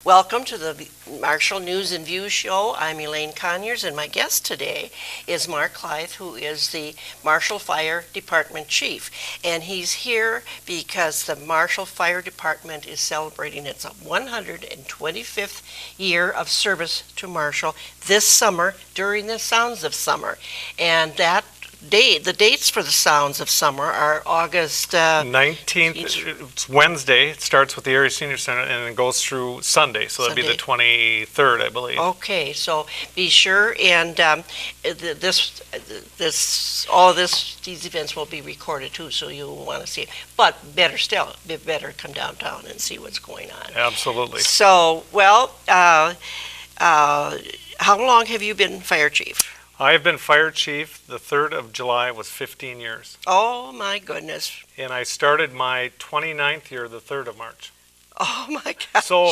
Welcome to the Marshall News and Views Show. I'm Elaine Conyers, and my guest today is Mark Klaith, who is the Marshall Fire Department Chief. And he's here because the Marshall Fire Department is celebrating its 125th year of service to Marshall this summer during the Sounds of Summer. And the dates for the Sounds of Summer are August 19th. It's Wednesday. It starts with the Area Senior Center and it goes through Sunday. So that'd be the 23rd, I believe. Okay, so be sure and these events will be recorded too, so you want to see it. But better still, better come downtown and see what's going on. Absolutely. So, how long have you been fire chief? I have been fire chief. The 3rd of July was 15 years. Oh, my goodness. And I started my 29th year the 3rd of March. Oh, my gosh. So,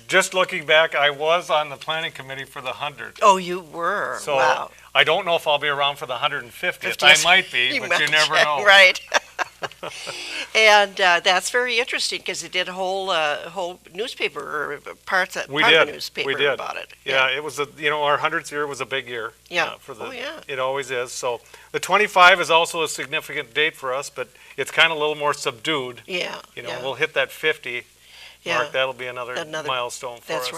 just looking back, I was on the planning committee for the 100th. Oh, you were? So, wow. I don't know if I'll be around for the 150th. I might be, but you never know. Right. And that's very interesting because they did a whole newspaper or part of the newspaper about it. Yeah, it was our 100th year was a big year. Yeah. It always is. So the 25 is also a significant date for us, but it's kind of a little more subdued. Yeah. We'll hit that 50 mark. That'll be another milestone for us.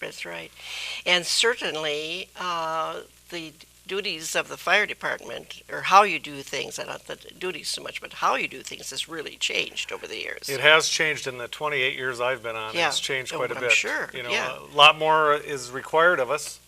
That's right. And certainly the duties of the fire department, or how you do things, not the duties so much, but how you do things has really changed over the years. It has changed in the 28 years I've been on. It's changed quite a bit. I'm sure. A lot more is required of us,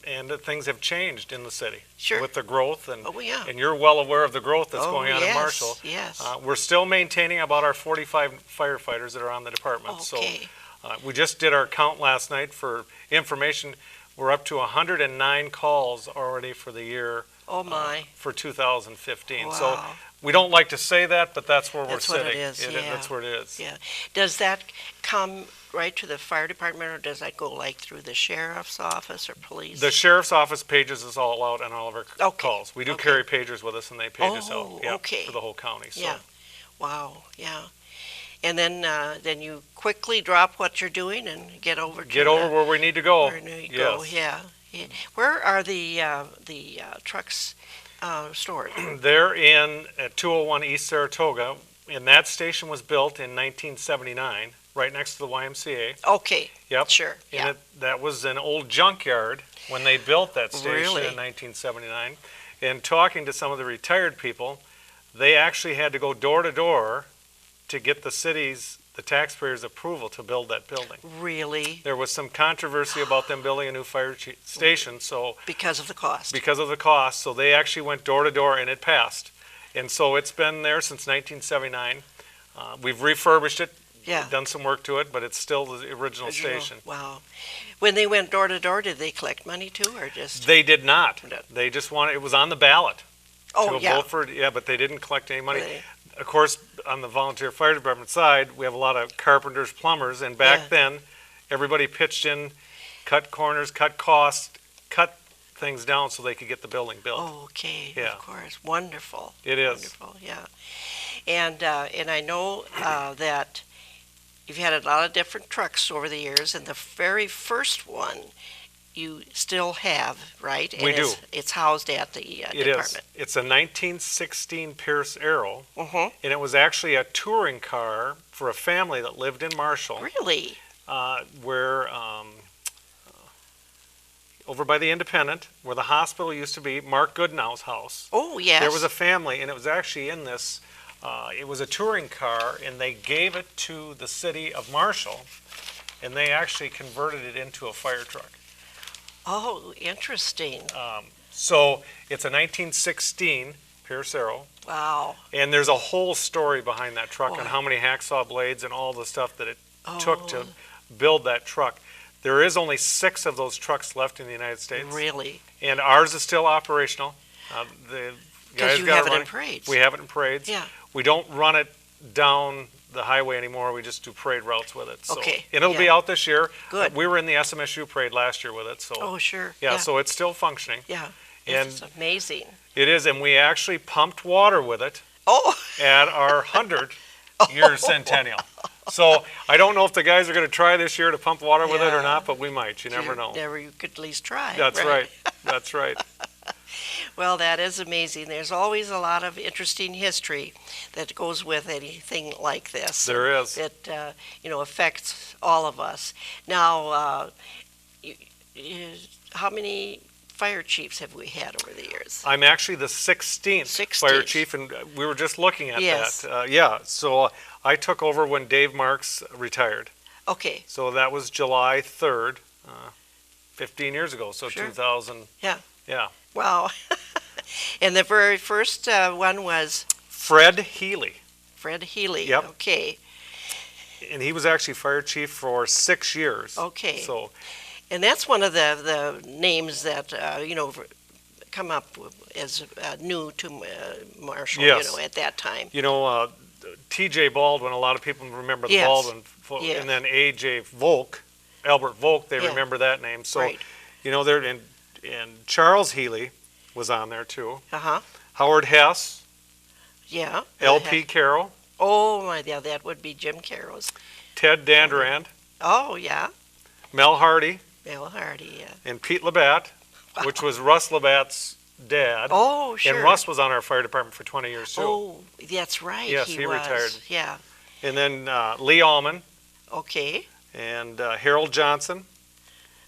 and things have changed in the city with the growth. And you're well aware of the growth that's going on in Marshall. Yes. We're still maintaining about our 45 firefighters that are on the department. Okay. So we just did our count last night for information. We're up to 109 calls already for the year. Oh my! For 2015. Wow. So we don't like to say that, but that's where we're sitting. That's what it is. That's where it is. Yeah. Does that come right to the fire department, or does that go like through the sheriff's office or police? The sheriff's office pages us all out on all of our calls. We do carry pagers with us, and they page us out for the whole county. So. Yeah. Wow. Yeah. And then you quickly drop what you're doing and get over where we need to go. Where you go. Yeah. Where are the trucks stored? They're at 201 East Saratoga, and that station was built in 1979, right next to the YMCA. Okay. Yep. Sure. And that was an old junkyard when they built that station Really? in 1979. And talking to some of the retired people, they actually had to go door to door to get the taxpayers' approval to build that building. Really? There was some controversy about them building a new fire station, so because of the cost. So they actually went door to door, and it passed. And so it's been there since 1979. We've refurbished it, done some work to it, but it's still the original station. Wow. When they went door to door, did they collect money too, or just? They did not. They just wanted. It was on the ballot. Oh, yeah. But they didn't collect any money. Really? Of course, on the volunteer fire department side, we have a lot of carpenters, plumbers, and back then, everybody pitched in, cut corners, cut costs, cut things down so they could get the building built. Oh, okay. Yeah. Of course. Wonderful. It is. Wonderful, yeah. And I know that you've had a lot of different trucks over the years, and the very first one you still have, right? We do. It's housed at the department. It's a 1916 Pierce Arrow, and it was actually a touring car for a family that lived in Marshall. Really? Where over by the Independent, where the hospital used to be, Mark Goodnow's house. Oh, yes. There was a family, and it was actually in this. It was a touring car, and they gave it to the city of Marshall, and they actually converted it into a fire truck. Oh, interesting. So it's a 1916 Pierce Arrow. Wow. And there's a whole story behind that truck and how many hacksaw blades and all the stuff that it took to build that truck. There is only 6 of those trucks left in the United States. Really? And ours is still operational. Because you have it in parades. We have it in parades. Yeah. We don't run it down the highway anymore. We just do parade routes with it. So, okay. And it'll be out this year. Good. We were in the SMSU parade last year with it. So. Oh, sure. Yeah, so it's still functioning. Yeah. And it's amazing. It is, and we actually pumped water with it at our 100-year centennial. So I don't know if the guys are going to try this year to pump water with it or Yeah. not, but we might. You never know. You could at least try. That's right. That's right. Well, that is amazing. There's always a lot of interesting history that goes with anything like this. There is. That affects all of us. Now, how many fire chiefs have we had over the years? I'm actually the 16th fire chief, and we were just looking at that. Yeah, so I took over when Dave Marks retired. Okay. So that was July 3rd, 15 years ago, so Sure. 2000. Yeah. Yeah. Wow. And the very first one was Fred Healy. Fred Healy. Yep. Okay. And he was actually fire chief for 6 years. Okay. So, And that's one of the names that come up as new to Marshall. Yes. At that time. T.J. Baldwin, a lot of people remember the Yes. Baldwin, Yeah. and then A.J. Volk, Albert Volk, they Yeah. remember that name. So, Right. there, and Charles Healy was on there too. Uh-huh. Howard Hess, Yeah. L.P. Carroll, Oh my, yeah, that would be Jim Carroll's. Ted Dandrand, Oh yeah. Mel Hardy, Mel Hardy. Yeah. and Pete Labatt, which was Russ Labatt's dad. Oh sure. And Russ was on our fire department for 20 years too. Oh, that's right. Yes, he was. retired. Yeah. And then Lee Allman Okay. and Harold Johnson.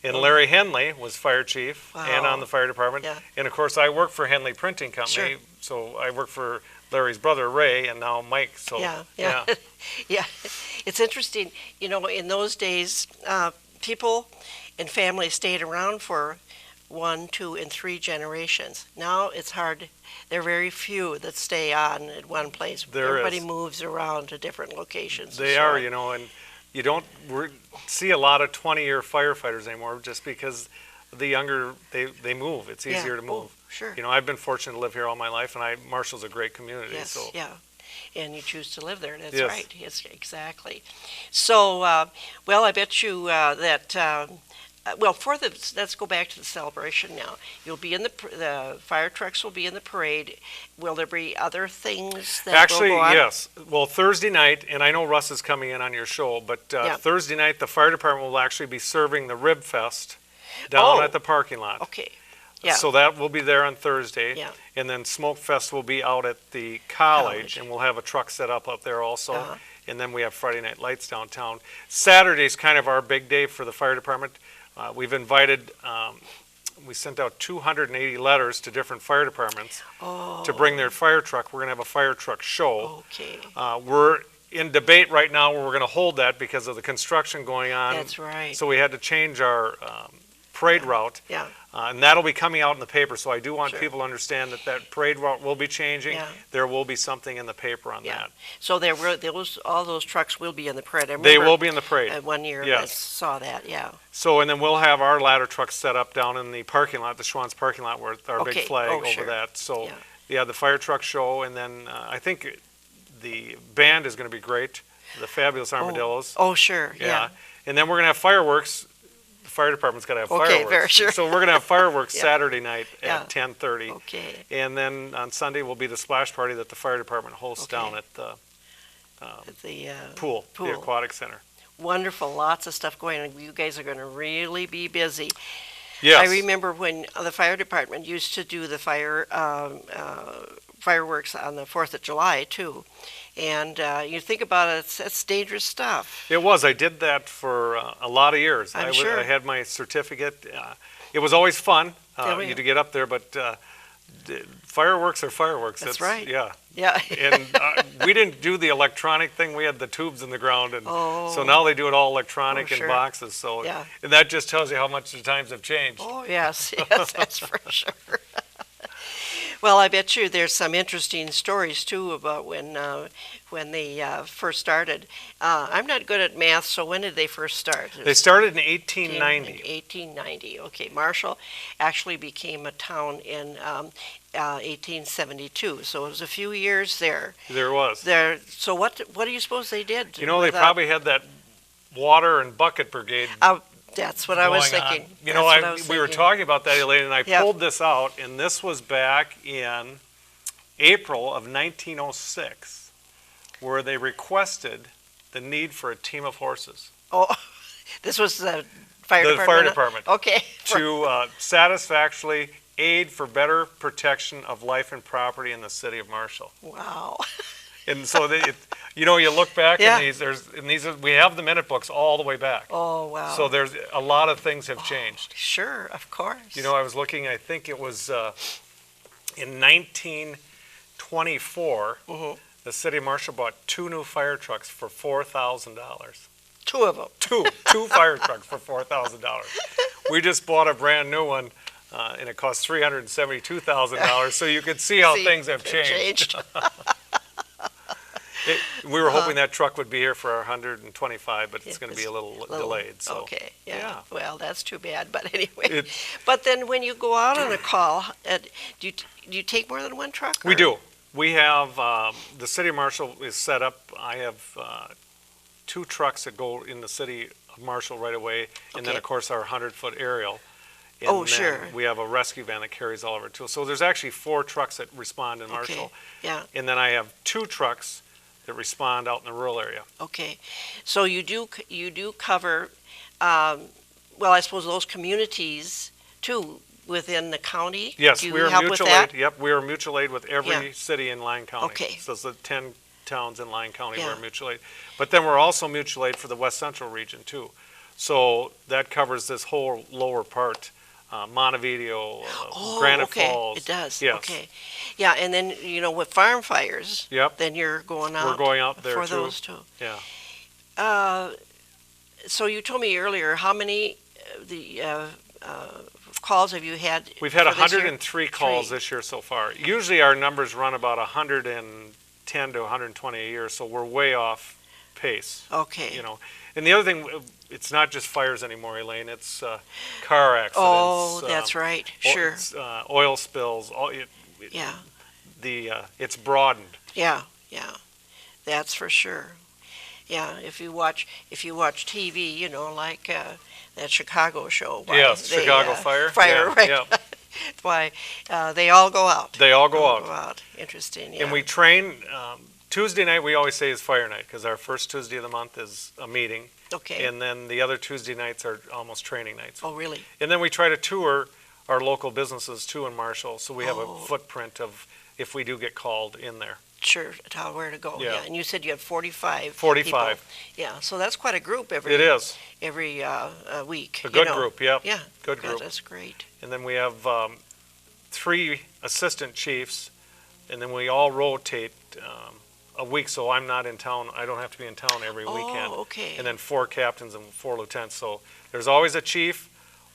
And Larry Henley was fire chief and Wow. on the fire department. Yeah. And of course, I work for Henley Printing Company, Sure. so I work for Larry's brother Ray and now Mike. So Yeah. Yeah. It's interesting. In those days, people and families stayed around for 1, 2, and 3 generations. Now it's hard. There are very few that stay on at one place. Everybody moves around to different locations. They are, and you don't see a lot of 20-year firefighters anymore just because the younger, they move. It's easier to move. Oh, sure. I've been fortunate to live here all my life, and Marshall's a great community. Yes, So. yeah. And you choose to live there. That's Yes. right. Yes, exactly. So, well, I bet you that. Let's go back to the celebration now. You'll be in the fire trucks will be in the parade. Will there be other things that Actually, will go on? yes. Well, Thursday night, and I know Russ is coming in on your show, but Thursday night the fire department will actually be serving the Rib Fest down at the parking lot. Okay. Yeah. So that will be there on Thursday. Yeah. And then Smoke Fest will be out at the college. And we'll have a truck set up there also. Uh-huh. And then we have Friday Night Lights downtown. Saturday's kind of our big day for the fire department. We've invited, we sent out 280 letters to different fire departments to bring their fire truck. We're going to have a fire truck show. Okay. We're in debate right now where we're going to hold that because of the construction going on. That's right. So we had to change our parade route. Yeah. And that'll be coming out in the paper. So I do want Sure. people to understand that parade route will be changing. Yeah. There will be something in the paper on Yeah. that. So all those trucks will be in the parade. I They remember, will be in the parade. 1 year I Yes. saw that. Yeah. So, and then we'll have our ladder trucks set up down in the parking lot, the Schwann's parking lot, where our Okay. big flag Oh, over sure. that. So, Yeah. the fire truck show, and then I think the band is going to be great, the Fabulous Armadillos. Oh, sure. Yeah. And then we're going to have fireworks. The fire department's got to have fireworks. very sure. So we're going to have fireworks Yeah. Saturday night Yeah. at 10:30. Okay. And then on Sunday will be the splash party that the fire department hosts Okay. down at the The pool, pool. the aquatic center. Wonderful. Lots of stuff going on. You guys are going to really be busy. Yes. I remember when the fire department used to do the fireworks on the 4th of July, too. And you think about it, that's dangerous stuff. It was. I did that for a lot of years. I'm sure. I had my certificate. It was always fun Yeah, to get up there, but fireworks are fireworks. That's right. Yeah. Yeah. And we didn't do the electronic thing. We had the tubes in the ground, and so now they do it all electronic in sure. boxes. So, Yeah. and that just tells you how much the times have changed. Oh, yes. Yes, that's for sure. Well, I bet you there's some interesting stories, too, about when they first started. I'm not good at math, so when did they first start? They started in 1890. 1890. Okay. Marshall actually became a town in 1872, so it was a few years there. There was. So what do you suppose they did? They probably had that water and bucket brigade. That's what I was going on. thinking. We were talking about that, Elaine, and I Yeah. pulled this out, and this was back in April of 1906, where they requested the need for a team of horses. Oh, this was the fire The department? fire department. Okay. To satisfactorily aid for better protection of life and property in the city of Marshall. Wow. And so, you look back Yeah. in these, we have the minute books all the way back. Oh, wow. So there's a lot of things have changed. Sure, of course. I was looking, I think it was in 1924, the city of Marshall bought 2 new fire trucks for $4,000. 2 of them. Two fire trucks for $4,000. We just bought a brand new one, and it cost $372,000. So you could see how things have changed. We were hoping that truck would be here for our 125, but it's going to be a little delayed. So. Okay, yeah. Well, that's too bad. But anyway, but then when you go out on a call, do you take more than one truck? We do. We have the city of Marshall is set up. I have 2 trucks that go in the city of Marshall right away, and then of course our 100-foot aerial. And sure. We have a rescue van that carries all of our tools. So there's actually 4 trucks that respond in Marshall. Yeah. And then I have 2 trucks that respond out in the rural area. Okay. So you do cover, well, I suppose those communities too within the county. Yes, do you we are help mutual with that? aid. Yep, we are mutual aid with every city in Lyon County. Okay. So it's the 10 towns in Lyon County Yeah. we're mutual aid. But then we're also mutual aid for the West Central region too. So that covers this whole lower part. Montevideo, Granite Falls. It does. Yes. Okay. Yeah, and then with farm fires. Yep. Then you're going out. We're going out there for too. those too. Yeah. So you told me earlier how many calls have you had? We've had for this year? 103 calls this year so far. Usually our numbers run about 110 to 120 a year, so we're way off pace. Okay. And the other thing, it's not just fires anymore, Elaine. It's car accidents. Oh, that's right. Sure. Oil spills. Yeah. It's broadened. Yeah. That's for sure. Yeah. If you watch TV, like that Chicago show. Yes, Chicago Fire. Fire, yeah, right. Yeah. That's why they all go out. They all go out. Interesting. Yeah. And we train. Tuesday night we always say is fire night because our first Tuesday of the month is a meeting. Okay. And then the other Tuesday nights are almost training nights. Oh, really? And then we try to tour our local businesses too in Marshall, so we have a footprint of if we do get called in there. Sure, tell where to go. Yeah. And you said you have 45. 45. People. Yeah, so that's quite a group every. It is. Every week. A good group, yep. Yeah. Good group. That's great. And then we have 3 assistant chiefs, and then we all rotate a week, so I'm not in town. I don't have to be in town every weekend. Oh, okay. And then 4 captains and 4 lieutenants. So there's always a chief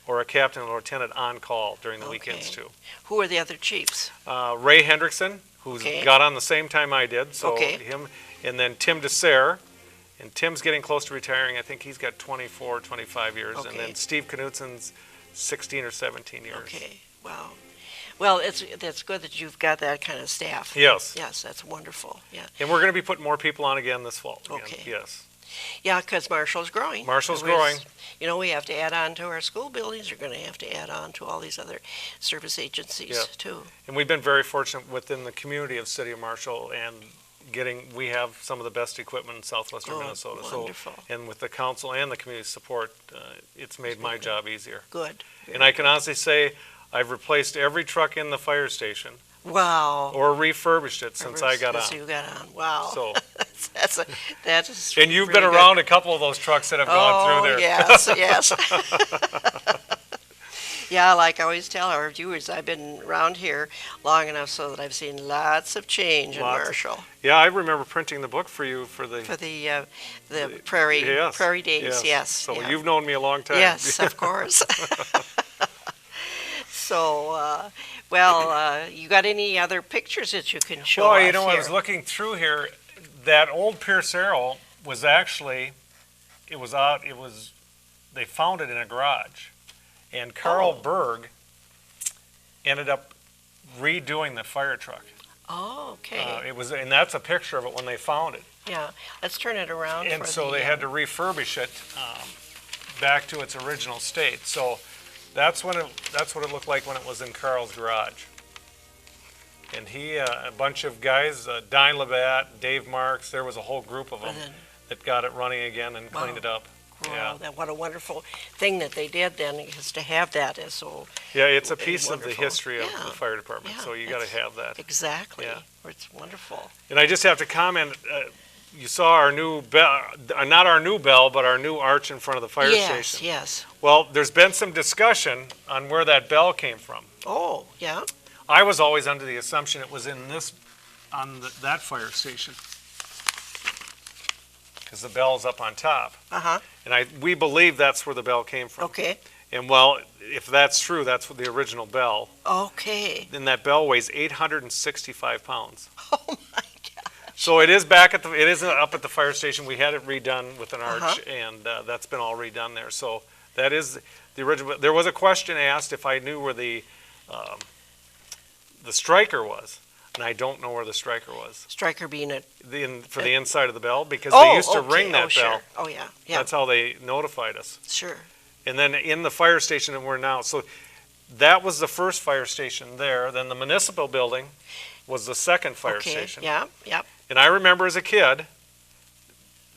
or a captain or lieutenant on call during the weekends too. Who are the other chiefs? Ray Hendrickson, who's got on the same time I did. So him, and then Tim DeSere. And Tim's getting close to retiring. I think he's got 24, 25 years. Okay. And then Steve Knutsen's 16 or 17 years. Okay, wow. Well, that's good that you've got that kind of staff. Yes. Yes, that's wonderful. Yeah. And we're going to be putting more people on again this fall. Okay. Yes. Yeah, because Marshall's growing. Marshall's growing. We have to add on to our school buildings. We're going to have to add on to all these other service too. And we've been very fortunate within the community of City of Marshall and we have some of the best equipment in southwestern Minnesota. Wonderful. So, and with the council and the community support, it's made my job easier. Good. And I can honestly say I've replaced every truck in the fire station. Wow. Or refurbished it since I got on. Since you got on. Wow. So. that is And you've really been around a couple of those trucks that have gone through there. Yes. Yeah, like I always tell our viewers, I've been around here long enough so that I've seen lots of change in Marshall. Yeah, I remember printing the book for you for the prairie days. Yes. So you've known me a long time. Yes, of course. So, you got any other pictures that you can show us here? I was looking through here. That old Pierce Arrow was actually, they found it in a garage. And Carl Berg ended up redoing the fire truck. Oh, okay. And that's a picture of it when they found it. Yeah, let's turn it around. And so they had to refurbish it back to its original state. So that's what it looked like when it was in Carl's garage. And a bunch of guys, Dine Labatt, Dave Marks, there was a whole group of them that got it running again and cleaned it up. Wow, what a wonderful thing that they did then, is to have that as so. Yeah, it's a piece of the wonderful. history of the fire department, Yeah, so you got to have that. Exactly. Yeah. It's wonderful. And I just have to comment, you saw our new bell, not our new bell, but our new arch in front of the fire station. Yes. Well, there's been some discussion on where that bell came from. Oh, yeah. I was always under the assumption it was in that fire station, because the bell's up on top. Uh-huh. And we believe that's where the bell came from. Okay. And well, if that's true, that's the original bell. Okay. Then that bell weighs 865 pounds. Oh my God. So it is up at the fire station. We had it redone with an arch, and that's been all redone there. So that is the original. There was a question asked if I knew where the striker was, and I don't know where the striker was. Striker being for the inside of the bell, because they used to ring that bell. Sure. Oh, yeah. That's how they notified us. Sure. And then in the fire station that we're now, so that was the first fire station there. Then the municipal building was the second fire station. Yeah. Yep. And I remember as a kid,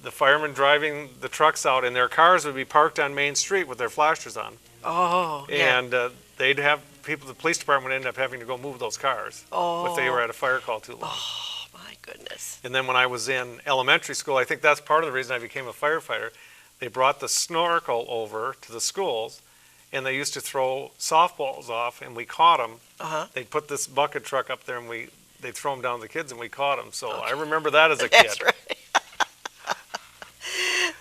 the firemen driving the trucks out, and their cars would be parked on Main Street with their flashers on. Oh, yeah. And they'd have people, the police department would end up having to go move those cars if they were at a fire call too long. Oh, my goodness. And then when I was in elementary school, I think that's part of the reason I became a firefighter. They brought the snorkel over to the schools, and they used to throw softballs off, and we caught them. They'd put this bucket truck up there, and they'd throw them down to the kids, and we caught them. So I remember that as a kid. That's right.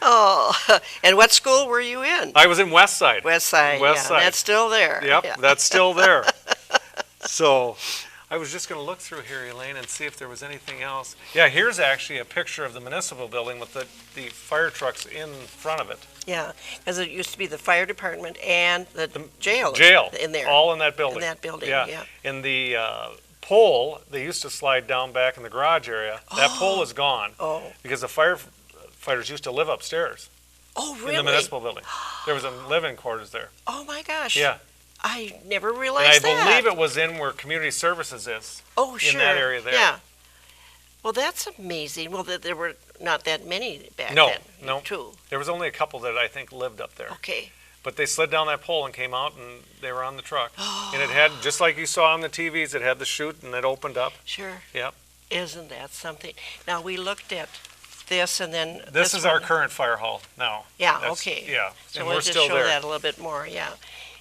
Oh, and what school were you in? I was in West Side. West Side. That's still there. Yep, that's still there. So I was just going to look through here, Elaine, and see if there was anything else. Yeah, here's actually a picture of the municipal building with the fire trucks in front of it. Yeah, because it used to be the fire department and the jail in there. All in that building. In that building, yeah. And the pole, they used to slide down back in the garage area. That pole is gone because the firefighters used to live upstairs. Oh, really? In the municipal building. There was a living quarters there. Oh, my gosh. Yeah. I never realized and I believe it was in where community services is. Oh, sure. In that area there. Yeah. Well, that's amazing. Well, there were not that many back then. No. Too. There was only a couple that I think lived up there. Okay. But they slid down that pole and came out, and they were on the truck. And it had, just like you saw on the TVs, it had the chute, and it opened up. Sure. Yep. Isn't that something? Now, we looked at this, and then this is our current fire hall now. Yeah, okay. Yeah, so and we'll we're just still show there. that a little bit more, yeah.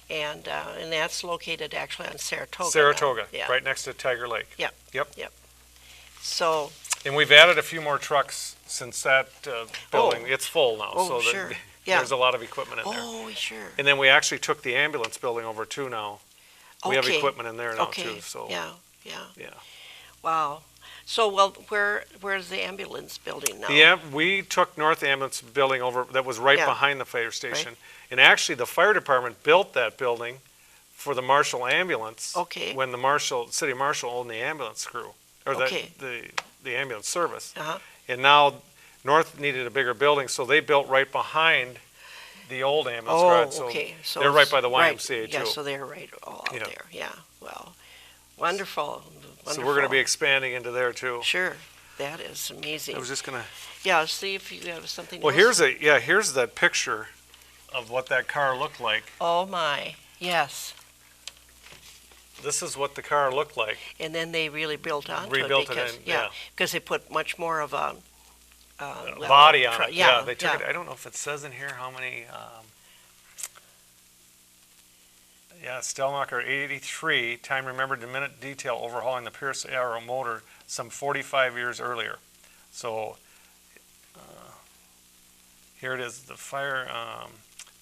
And that's located actually on Saratoga. Saratoga, yeah. right next to Tiger Lake. Yep. Yep. So. And we've added a few more trucks since that building. It's full now, so sure. There's a lot of equipment in there. Oh, sure. And then we actually took the ambulance building over too now. We have equipment in there now too. So Yeah. Wow. So, where's the ambulance building now? Yeah, we took North Ambulance building over, that was right behind the fire station. Right. And actually, the fire department built that building for the Marshall ambulance. Okay. When the city marshal owned the ambulance crew, or the ambulance service. And now North needed a bigger building, so they built right behind the old ambulance garage. So okay. So they're right by the YMCA too. Yeah, so they're right all out there. Yeah. Well, wonderful. So we're going to be expanding into there too. Sure. That is amazing. I was just going to. Yeah. See if you have something. Well, else. here's that picture of what that car looked like. Oh my. Yes. This is what the car looked like. And then they really built onto Rebuilt it. Because they put much more of a body on it. Yeah, they took it. I don't know if it says in here how many. Stellmacher 83, time remembered to minute detail overhauling the Pierce Arrow motor some 45 years earlier. So here it is. The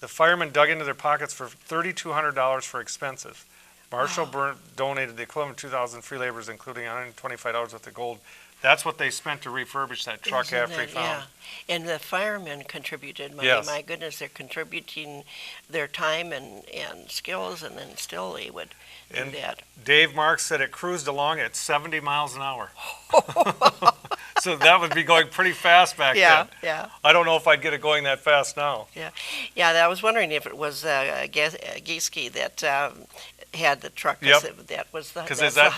firemen dug into their pockets for $3,200 for expenses. Marshall donated the equivalent of 2,000 free laborers, including $125 worth of gold. That's what they spent to refurbish that truck after he found. Yeah, and the firemen contributed money. Yes. My goodness, they're contributing their time and skills, and then still they would do that. Dave Marks said it cruised along at 70 miles an hour. So that would be going pretty fast back then. Yeah. I don't know if I'd get it going that fast now. Yeah. I was wondering if it was Gieske that had the truck. Yep. That was the house. Was that the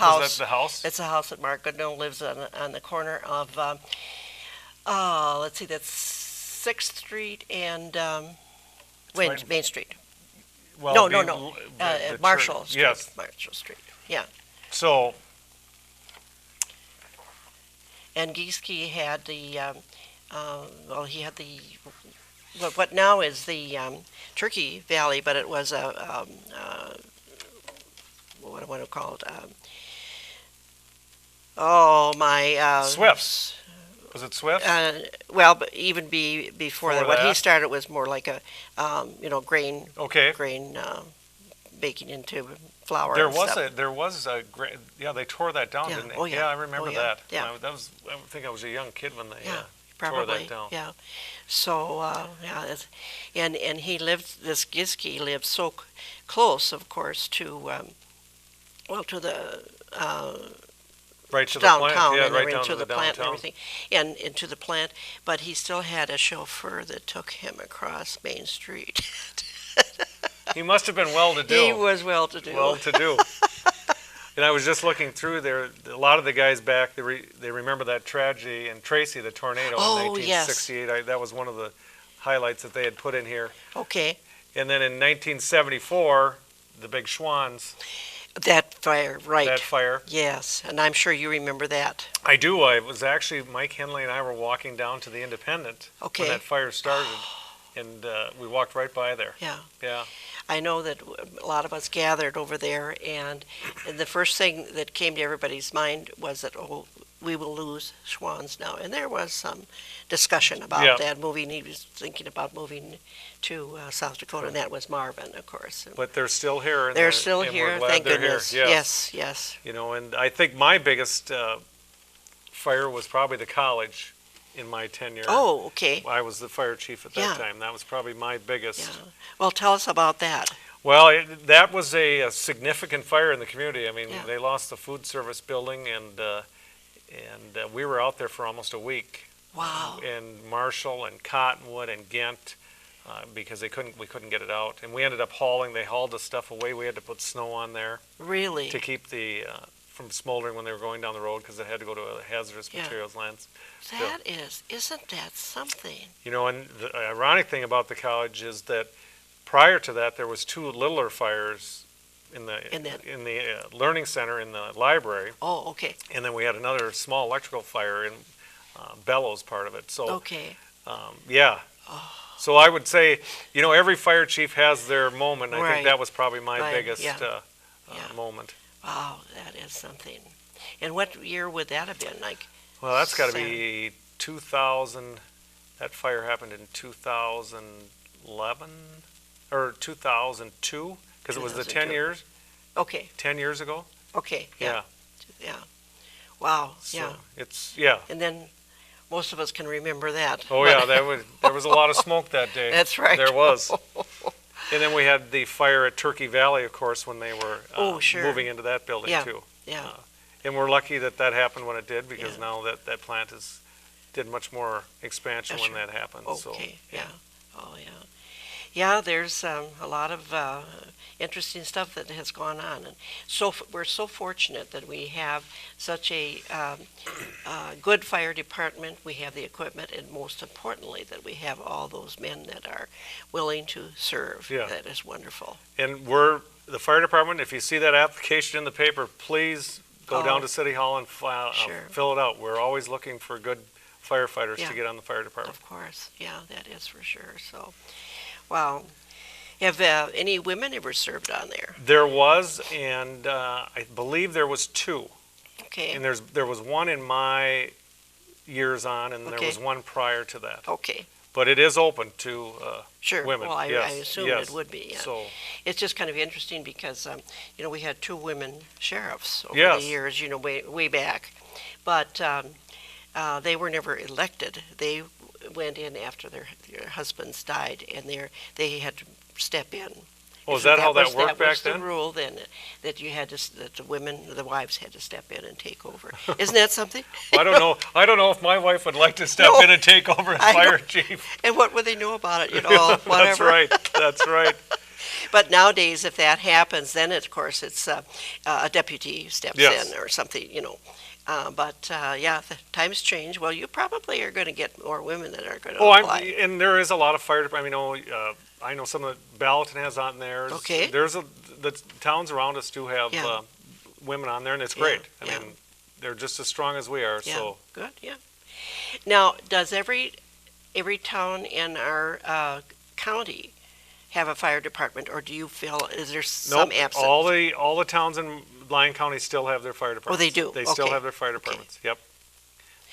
house? It's a house that Mark Goodnow lives on the corner of Let's see, that's 6th Street and right. Main Street. Well, No. Marshall Street. Yes. Marshall Street. Yeah. So, And Gieske had the, he had the, what now is the Turkey Valley, but it was what do I call it? Swift's. Was it Swift? Well, but even before that, what he that? started was more like a, grain, Okay. baking into flour. There and was stuff. they tore that down, Yeah. didn't they? Oh, yeah. I remember Oh, yeah. that. Yeah. I think I was a young kid when they Yeah, tore probably. that down. Yeah. So and he lived. This Gieske lived so close, of course, to to the Right to the downtown, plant. Yeah, and right they down went to to the the plant and downtown. everything, and into the plant. But he still had a chauffeur that took him across Main Street. He must have been well-to-do. He was well-to-do. Well-to-do. And I was just looking through there. A lot of the guys back, they remember that tragedy in Tracy, the tornado Oh, in yes. 1968. That was one of the highlights that they had put in here. Okay, And then in 1974, the big Schwans, that fire, right? that fire. Yes, and I'm sure you remember that. I do. I was actually, Mike Henley and I were walking down to the Independent Okay. when that fire started. And we walked right by there. Yeah. Yeah. I know that a lot of us gathered over there, and the first thing that came to everybody's mind was that, we will lose Schwans now. And there was some discussion about Yeah. that moving. He was thinking about moving to South Dakota, and that was Marvin, of course. But they're still here. And They're still and here, we're glad thank they're goodness. Here. Yes. You know, and I think my biggest fire was probably the college in my tenure. Oh, okay. I was the fire chief at that Yeah. time. That was probably my biggest. Yeah. Well, tell us about that. Well, that was a significant fire in the community. I mean, Yeah. they lost the food service building, and we were out there for almost a week. Wow. In Marshall and Cottonwood and Ghent, because we couldn't get it out, and we ended up hauling. They hauled the stuff away. We had to put snow on there Really? to keep the from smoldering when they were going down the road, because it had to go to a hazardous Yeah. materials lands. Isn't that something? You know, and the ironic thing about the college is that prior to that, there was two littler fires in the learning center in the library, Oh, okay. and then we had another small electrical fire in Bellows part of it. So, Okay. yeah. So I would say, you know, every fire chief has their moment. I Right. think that was probably my Right, biggest yeah. moment. Wow, that is something. And what year would that have been? Like, Well, that's got to be 2000. That fire happened in 2011 or 2002, because it was the 10 2002. years, okay, 10 years ago. okay, Yeah. yeah. Wow, So yeah. it's, yeah. And then most of us can remember that. Oh, but- yeah, there was a lot of smoke that day. That's right. There was. And then we had the fire at Turkey Valley, of course, when they were Oh, sure. moving into that building, Yeah. too. Yeah, And we're lucky that that happened when it did, because Yeah. now that plant did much more expansion when Sure. that happened. So, okay, yeah. Oh, yeah. Yeah, there's a lot of interesting stuff that has gone on. And we're so fortunate that we have such a good fire department. We have the equipment, and most importantly, that we have all those men that are willing to serve. Yeah. That is wonderful. And the fire department, if you see that application in the paper, please go down to City Hall and Sure. fill it out. We're always looking for good firefighters Yeah. to get on the fire department. Of course, yeah, that is for sure. So, wow. Have any women ever served on there? There was, and I believe there was two. Okay, And there was one in my years on, and there Okay. was one prior to that. okay, But it is open to sure. women. Well, I yes, assume yes. it would be. Yeah. So, It's just kind of interesting because, we had two women sheriffs over Yes. the years, way back. But they were never elected. They went in after their husbands died, and they had to step in. oh, is that how that worked That back was the then? rule then, that that the wives had to step in and take over. Isn't that something? I don't know. I don't know if my wife would like to step No. in and take over as I fire know. chief. And what would they know about it? That's Whatever. right. That's right. But nowadays, if that happens, then of course it's a deputy steps Yes. in or something, Yeah, the times change. Well, you probably are going to get more women that are going to Oh, apply. and there is a lot of fire department. I know some of the Gallatin has on theirs. Okay. The towns around us do have Yeah. women on there, and it's Yeah, great. I yeah. mean, they're just as strong as we are. Yeah, So good. Yeah. Now, does every town in our county have a fire department, or do you feel is there some nope, absent? all the towns in Lyon County still have their fire departments. Oh, they do? They still Okay. have their fire departments. Yep.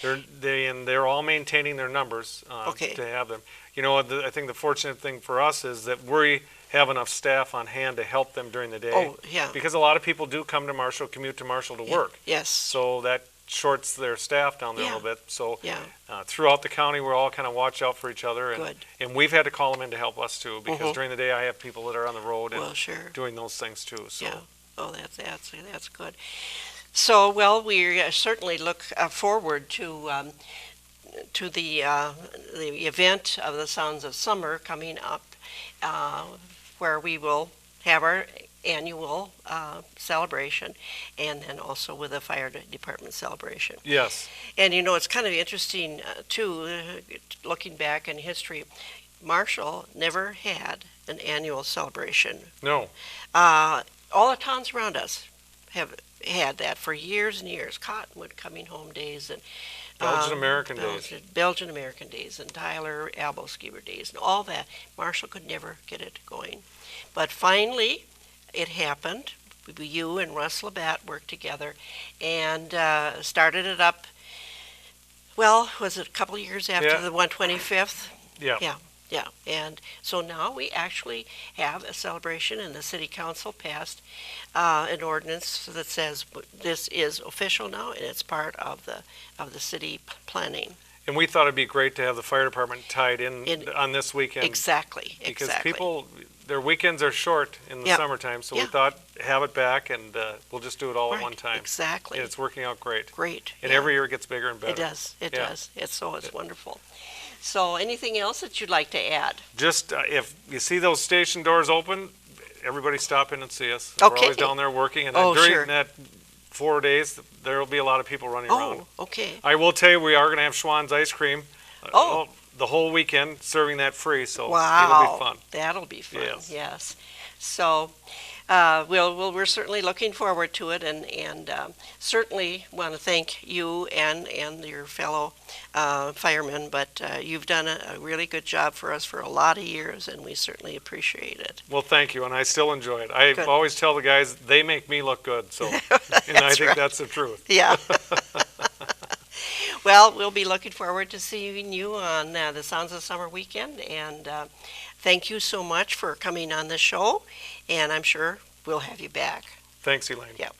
They're all maintaining their numbers Okay. to have them. I think the fortunate thing for us is that we have enough staff on hand to help them during the day. Oh, yeah. Because a lot of people do come to Marshall, commute to Marshall to work. Yes. So that shorts their staff down there Yeah. a little bit. So Yeah. throughout the county, we're all kind of watch out for each other. And, Good. and we've had to call them in to help us too, because Mhm. during the day I have people that are on the road and Well, sure. doing those things too. So Yeah. Oh, that's good. So, well, we certainly look forward to the event of the Sounds of Summer coming up, where we will have our annual celebration, and then also with a fire department celebration. yes, And it's kind of interesting too, looking back in history. Marshall never had an annual celebration. no, All the towns around us have had that for years and years. Cottonwood Coming Home Days and Belgian American Days. Belgian American Days and Tyler Alboskeever Days and all that. Marshall could never get it going. But finally, it happened. You and Russ Labatt worked together and started it up. Well, was it a couple years after Yeah. the 125th? Yeah. Yeah. Yeah, and so now we actually have a celebration, and the city council passed an ordinance that says this is official now, and it's part of the city planning. And we thought it'd be great to have the fire department tied in on this weekend. Exactly, Because exactly. people, their weekends are short in the Yep. summertime, so we Yeah. thought have it back and we'll just do it all at Right, one time. exactly. And it's working out great. Great. And yeah. every year it gets bigger and better. It does. It Yeah. does. It's wonderful. So, anything else that you'd like to add? Just if you see those station doors open, everybody stop in and see us. Okay. We're always down there working, and Oh, during sure. that 4 days, there will be a lot of people running around. Oh, okay. I will tell you, we are going to have Schwann's ice cream Oh. the whole weekend, serving that free, so Wow. it'll be fun. That'll be fun. Yes. Yes. So, we're certainly looking forward to it, and certainly want to thank you and your fellow firemen. But you've done a really good job for us for a lot of years, and we certainly appreciate it. Well, thank you, and I still enjoy it. I Good. always tell the guys they make me look good, so and I think right. that's the truth. Yeah. Well, we'll be looking forward to seeing you on the Sounds of Summer weekend, and thank you so much for coming on the show, and I'm sure we'll have you back. Thanks, Elaine. Yep.